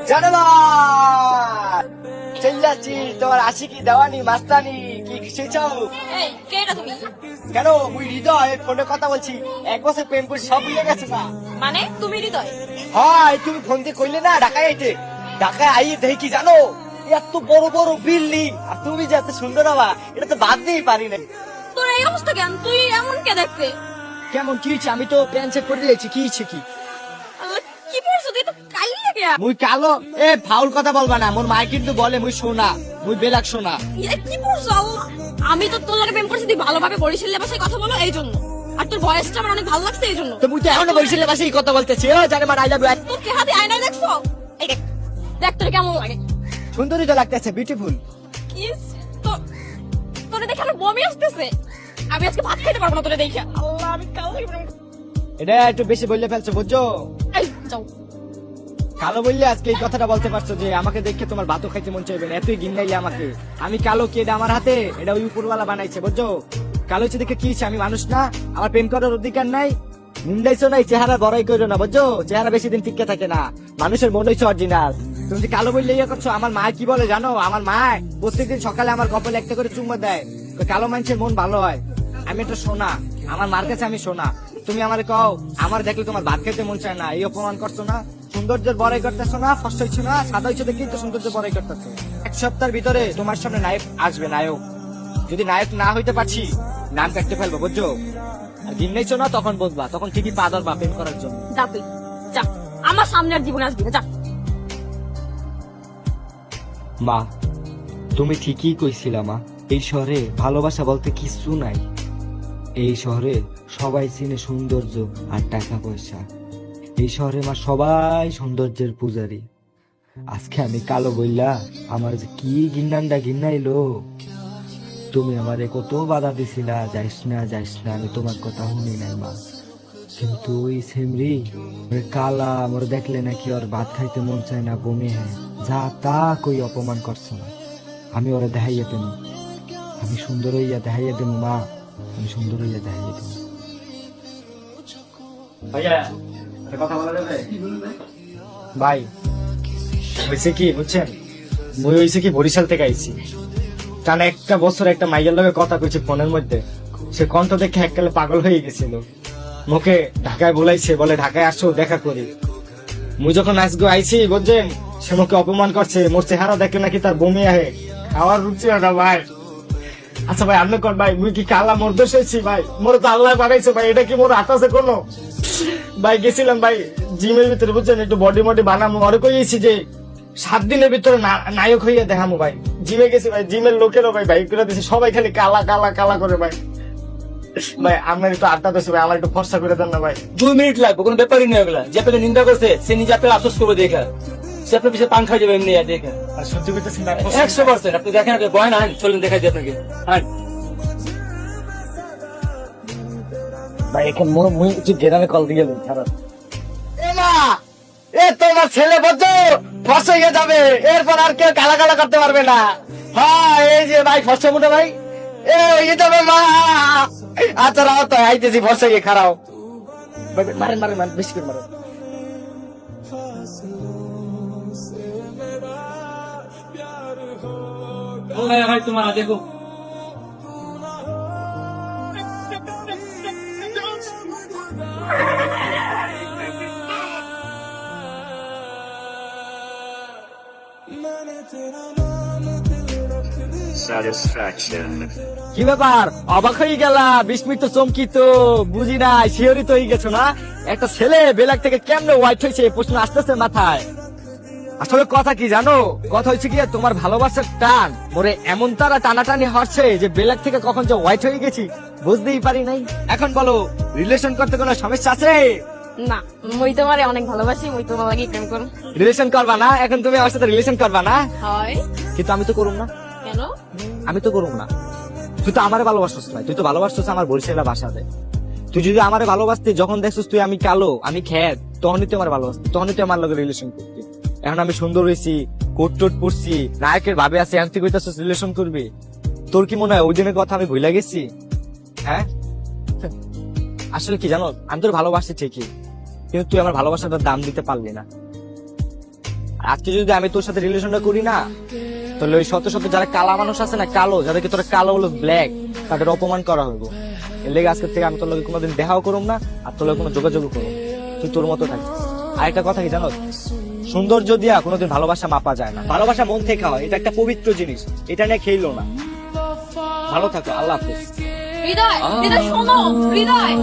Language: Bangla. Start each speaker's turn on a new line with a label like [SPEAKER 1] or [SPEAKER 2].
[SPEAKER 1] জানো না চেল্লাচ্ছি তোমার আশিকি দেওয়ানি মাস্তানি কি শিখছাও?
[SPEAKER 2] এই কে এটা তুমি?
[SPEAKER 1] কেন মুই হৃদয় ফোনে কথা বলছি, 1 বছর প্রেম করে সব ভুলে গেছে না?
[SPEAKER 2] মানে তুমি হৃদয়?
[SPEAKER 1] হয় তুমি ফোন দিয়ে কইলে না ঢাকায় আইতে, ঢাকায় আইয়ে দেখি কি জানো এত বড় বড় বিল্ডিং, আর তুমি যে এত সুন্দর হবা এটা তো বাদ দিয়েই পারি না।
[SPEAKER 2] তোর এই অবস্থা কেন? তুই এমন কে দেখতে?
[SPEAKER 1] কেমন কি হয়েছে? আমি তো প্যান্ট চেক করে দিয়েছি, কি হয়েছে কি?
[SPEAKER 2] আল্লাহ, কি পড়ছো তুই? তো কালি লাগে।
[SPEAKER 1] মুই কালো এ ফাউল কথা বলবা না, মোর মাই কিন্তু বলে মুই সোনা, মুই বেলাক সোনা।
[SPEAKER 2] কি পড়ছো? আল্লাহ, আমি তো তোর লাগে প্রেম করছি, তুই ভালোভাবে বরিশালের ভাষায় কথা বলো এই জন্য, আর তোর বয়সটা আমার অনেক ভালো লাগছে এই জন্য।
[SPEAKER 1] তো মুই তো এখনো বরিশালের ভাষায় কথা বলতেছি। ও জানে মানে আই লাভ ইউ।
[SPEAKER 2] তোর কে হাতে আয়নায় দেখছো? এই দেখ, দেখ তোর কেমন লাগে।
[SPEAKER 1] সুন্দরী তো লাগতেছে, বিউটিফুল।
[SPEAKER 2] কিস তো তোরে দেখে আমার বমি আসতেছে। আমি আজকে ভাত খেতে পারবো না তোরে দেখে। আল্লাহ, আমি কালো হয়ে গেলাম।
[SPEAKER 1] এটা একটু বেশি বললে ফেলছো বুঝছো?
[SPEAKER 2] এই যাও।
[SPEAKER 1] কালো বললে আজকে এই কথাটা বলতে পারছো যে আমাকে দেখে তোমার ভাতও খাইতে মন চাইবে না, এতই গিন্নাইলে আমাকে। আমি কালো কে এটা আমার হাতে, এটা ওই উপরওয়ালা বানাইছে বুঝছো? কালো হচ্ছে দেখে কি হয়েছে? আমি মানুষ না? আমার প্রেম করার অধিকার নাই? নিন্দাইছো নাই, চেহারা বড়াই করো না বুঝছো? চেহারা বেশি দিন টিকে থাকে না, মানুষের মন হচ্ছে অরিজিনাল। তুমি যে কালো বললে ইয়ে করছো, আমার মা কি বলে জানো? আমার মা প্রত্যেকদিন সকালে আমার কপালে একটা করে চুম্মা দেয়, তো কালো মানুষের মন ভালো হয়। আমি একটা সোনা, আমার মার কাছে আমি সোনা। তুমি আমারে কও আমার দেখলে তোমার ভাত খেতে মন চায় না, এই অপমান করছো না? সৌন্দর্যের বড়াই করতেছো না? ফর্সা হইছো না? সাদা হইছো দেখি তো সৌন্দর্যের বড়াই করতেছো। 1 সপ্তাহের ভিতরে তোমার সামনে নায়ক আসবে, নায়ক। যদি নায়ক না হইতে পারছি নাম কাটতে ফেলবো বুঝছো? আর গিন্নাইছো না তখন বুঝবা, তখন ঠিকই পা ধরবা প্রেম করার জন্য।
[SPEAKER 2] যা তুই যা, আমার সামনে আর জীবনে আসবি না, যা।
[SPEAKER 3] মা, তুমি ঠিকই কইছিলা মা, এই শহরে ভালোবাসা বলতে কিছু নাই। এই শহরে সবাই চিনে সৌন্দর্য আর টাকা পয়সা। এই শহরে মা সবাই সৌন্দর্যের পূজারী। আজকে আমি কালো বইলা আমার যে কি গিন্নানটা গিন্নাইলো। তুমি আমারে কত বাধা দিছিলা, যাইস না যাইস না, আমি তোমার কথা শুনি নাই মা। কিন্তু ওই সেমরি ওরে কালা আমার দেখলে নাকি ওর ভাত খাইতে মন চায় না, বমি হয়, যা তা কই অপমান করছে না। আমি ওরে দেখাইয়া দেব, আমি সুন্দর হইয়া দেখাইয়া দেব মা, আমি সুন্দর হইয়া দেখাইয়া দেব।
[SPEAKER 1] ভাই হয়েছে কি বুঝছেন, মুই হয়েছে কি বরিশাল থেকে আইছি, টানা 1 বছর একটা মাইয়ের লগে কথা কইছি ফোনের মধ্যে। সে কণ্ঠ দেখে এককালে পাগল হয়ে গেছিল, মুখে ঢাকায় বলাইছে, বলে ঢাকায় আসো দেখা করি। মুই যখন আজকে আইছি বুঝছেন, সে মুখে অপমান করছে, মোর চেহারা দেখে নাকি তার বমি আহে, খাওয়ার রুচি না ভাই। আচ্ছা ভাই আপনি কোন ভাই, মুই কি কালা মোর দোষ হয়েছি ভাই? মোর তো আল্লাহ বানাইছে ভাই, এটা কি মোর হাত আছে কোনো? ভাই গেছিলাম ভাই জিমের ভিতরে বুঝছেন, একটু বডি মডি বানামো, আর কইছি যে 7 দিনের ভিতরে নায়ক হইয়া দেখামো ভাই। জিমে গেছি ভাই, জিমের লোকেরও ভাই ভাই করে দিছে, সবাই খালি কালা কালা কালা করে ভাই। ভাই আমার একটু আড্ডা দিচ্ছে ভাই, আমার একটু ফর্সা করে দেন না ভাই।
[SPEAKER 4] 2 মিনিট লাগবে, কোনো ব্যাপারই নেই ওগুলা। যে আপনাকে নিন্দা করছে সে নিজে আপনার আফসোস করবে দেখা, সে আপনার পিছিয়ে পান খাই যাবে এমনি দেখা।
[SPEAKER 1] আর সত্যি করতেছি না
[SPEAKER 4] 100%। আপনি দেখেন, আপনি বয় না, চলেন দেখাই দিই আপনাকে। হ্যাঁ
[SPEAKER 1] ভাই, এখন মুই একটু গ্রামে কল দিয়ে গেলাম খারাপ। এ মা, এ তোমার ছেলে বুঝছো ফর্সা হয়ে যাবে, এরপর আর কেউ কালা কালা করতে পারবে না। হ্যাঁ এই যে ভাই ফর্সা মোটা ভাই, এ হয়ে যাবে মা। আচ্ছা রাও তো আইতেছি, ফর্সা গিয়ে খারাও। মারেন মারেন মারেন, বেশি করে মারেন।
[SPEAKER 4] ও ভাই ভাই তোমার দেখো।
[SPEAKER 5] Satisfaction.
[SPEAKER 1] কি ব্যাপার, অবাক হয়ে গেলা? বিস্মিত চমকিত বুঝি না, শিহরিত হয়ে গেছো না? একটা ছেলে বেলাক থেকে কেমনে হোয়াইট হয়েছে প্রশ্ন আসতেছে মাথায়। আসলে কথা কি জানো, কথা হচ্ছে কি তোমার ভালোবাসার টান মোরে এমন তারা টানাটানি হচ্ছে যে বেলাক থেকে কখন যে হোয়াইট হয়ে গেছি বুঝতেই পারি নাই। এখন বলো রিলেশন করতে কোনো সমস্যা আছে?
[SPEAKER 2] না, মুই তোমারে অনেক ভালোবাসি, মুই তোমার লাগি প্রেম করব।
[SPEAKER 1] রিলেশন করবা না? এখন তুমি আমার সাথে রিলেশন করবা না?
[SPEAKER 2] হয়
[SPEAKER 1] কিন্তু আমি তো করুম না।
[SPEAKER 2] কেন?
[SPEAKER 1] আমি তো করুম না। তুই তো আমারে ভালোবাসছিস না, তুই তো ভালোবাসছিস আমার বরিশালা ভাষাতে। তুই যদি আমারে ভালোবাসতি, যখন দেখছিস তুই আমি কালো আমি খ্যাত, তখনই তুই আমার ভালোবাসতি, তখনই তুই আমার লগে রিলেশন করতি। এখন আমি সুন্দর হয়েছি, কোট টোট পরছি, নায়কের ভাবে আছি, এখন তুই কইতাছিস রিলেশন করবি? তোর কি মনে হয় ওই দিনের কথা আমি ভুলে গেছি? হ্যাঁ আসলে কি জানো, আমি তোর ভালোবাসি ঠিকই, কিন্তু তুই আমার ভালোবাসাটার দাম দিতে পারলি না। আর আজকে যদি আমি তোর সাথে রিলেশনটা করি না, তাহলে ওই শত শত যারা কালা মানুষ আছে না, কালো, যাদেরকে তোরা কালো হলো ব্ল্যাক, তাদের অপমান করা হইব। এর লেগে আজকের থেকে আমি তোর লগে কোনোদিন দেখাও করুম না, আর তোর লগে কোনো যোগাযোগ করুম। তুই তোর মতো থাকিস। আরেকটা কথা কি জানো, সৌন্দর্য দিয়া কোনোদিন ভালোবাসা মাপা যায় না। ভালোবাসা মন থেকে হয়, এটা একটা পবিত্র জিনিস, এটা নিয়ে খেইলো না। ভালো থাকো, আল্লাহ হাফেজ।
[SPEAKER 2] হৃদয়, হৃদয় শোনো, হৃদয়।